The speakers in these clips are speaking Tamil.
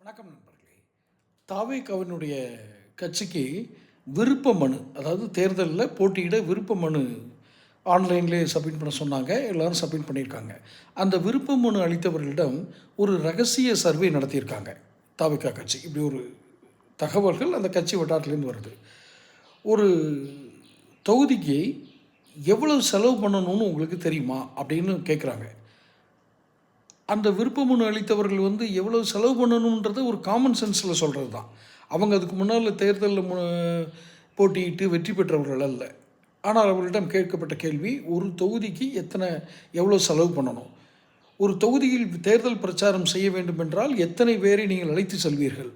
வணக்கம் நண்பர்களே. தாவேகாவினுடைய கட்சிக்கு விருப்ப மனு, அதாவது தேர்தலில் போட்டியிட விருப்ப மனு ஆன்லைன்லேயே சப்மிட் பண்ண சொன்னாங்க. எல்லோரும் சப்மிட் பண்ணியிருக்காங்க. அந்த விருப்ப மனு அளித்தவர்களிடம் ஒரு ரகசிய சர்வே நடத்தியிருக்காங்க தாவேகா கட்சி. இப்படி ஒரு தகவல்கள் அந்த கட்சி வட்டாரத்துலேருந்து வருது. ஒரு தொகுதிக்கு எவ்வளவு செலவு பண்ணணும்னு உங்களுக்கு தெரியுமா அப்படின்னு கேட்குறாங்க. அந்த விருப்ப மனு அளித்தவர்கள் எவ்வளோ செலவு பண்ணணுன்றத ஒரு காமன் சென்ஸில் சொல்கிறது தான். அவங்க அதுக்கு முன்னால் தேர்தலில் போட்டியிட்டு வெற்றி பெற்றவர்கள் அல்ல. ஆனால் அவர்களிடம் கேட்கப்பட்ட கேள்வி, ஒரு தொகுதிக்கு எவ்வளோ செலவு பண்ணணும், ஒரு தொகுதியில் தேர்தல் பிரச்சாரம் செய்ய வேண்டும் என்றால் எத்தனை பேரை நீங்கள் அழைத்து செல்வீர்கள்,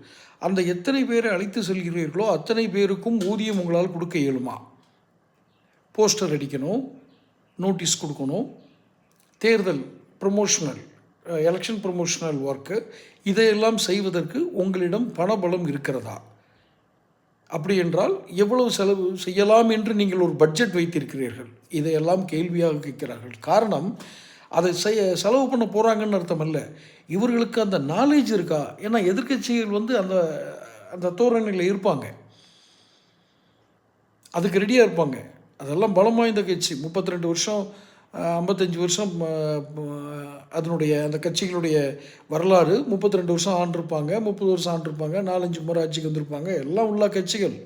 அந்த எத்தனை பேரை அழைத்து செல்கிறீர்களோ அத்தனை பேருக்கும் ஊதியம் உங்களால் கொடுக்க இயலுமா, போஸ்டர் அடிக்கணும், நோட்டீஸ் கொடுக்கணும், தேர்தல் ப்ரமோஷனல் எலெக்ஷன் ப்ரமோஷனல் ஒர்க்கு, இதையெல்லாம் செய்வதற்கு உங்களிடம் பணபலம் இருக்கிறதா, அப்படி என்றால் எவ்வளவு செலவு செய்யலாம் என்று நீங்கள் ஒரு பட்ஜெட் வைத்திருக்கிறீர்கள், இதையெல்லாம் கேள்வியாக கேட்கிறார்கள். காரணம், அதை செலவு பண்ண போகிறாங்கன்னு அர்த்தம் அல்ல, இவர்களுக்கு அந்த நாலேஜ் இருக்கா. ஏன்னா எதிர்கட்சிகள் அந்த அந்த தோரணையில் இருப்பாங்க, அதுக்கு ரெடியாக இருப்பாங்க. அதெல்லாம் பலம் வாய்ந்த கட்சி. 32 வருஷம் 55 வருஷம் அதனுடைய அந்த கட்சிகளுடைய வரலாறு. 32 வருஷம் ஆண்டிருப்பாங்க, 30 வருஷம் ஆண்டிருப்பாங்க, 4-5 முறை ஆட்சிக்கு வந்திருப்பாங்க. எல்லாம் உள்ள கட்சிகள்.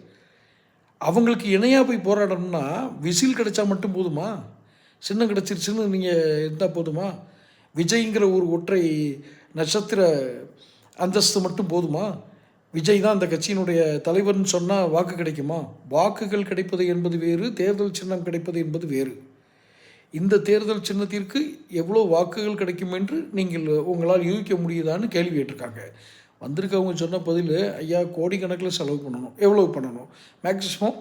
அவங்களுக்கு இணையாக போய் போராடணும்னா விசில் கிடைச்சா மட்டும் போதுமா? சின்னம் கிடச்சிருச்சுன்னு நீங்கள் இருந்தால் போதுமா? விஜய்ங்கிற ஒரு ஒற்றை நட்சத்திர அந்தஸ்து மட்டும் போதுமா? விஜய் தான் அந்த கட்சியினுடைய தலைவர்னு சொன்னால் வாக்கு கிடைக்குமா? வாக்குகள் கிடைப்பது என்பது வேறு, தேர்தல் சின்னம் கிடைப்பது என்பது வேறு. இந்த தேர்தல் சின்னத்திற்கு எவ்வளோ வாக்குகள் கிடைக்கும் என்று நீங்கள் உங்களால் யூகிக்க முடியுதான்னு கேள்வி கேட்டிருக்காங்க. வந்திருக்கவங்க சொன்ன பதில், ஐயா கோடிக்கணக்கில் செலவு பண்ணணும். எவ்வளோ பண்ணணும்? மேக்ஸிமம்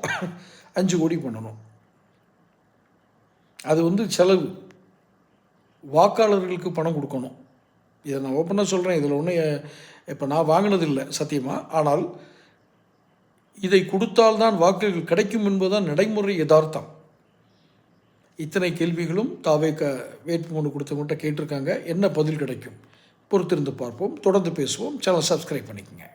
5 கோடி பண்ணணும். அது செலவு. வாக்காளர்களுக்கு பணம் கொடுக்கணும். இதை நான் ஓப்பனாக சொல்கிறேன். இதில் ஒன்றும் இப்போ நான் வாங்கினதில்லை சத்தியமாக. ஆனால் இதை கொடுத்தால்தான் வாக்குகள் கிடைக்கும் என்பதுதான் நடைமுறை யதார்த்தம். இத்தனை கேள்விகளும் தாவேகா வேட்புமனு கொடுத்தவங்கள்ட்ட கேட்டிருக்காங்க. என்ன பதில் கிடைக்கும்? பொறுத்திருந்து பார்ப்போம். தொடர்ந்து பேசுவோம். சேனல் சப்ஸ்கிரைப் பண்ணிக்கோங்க.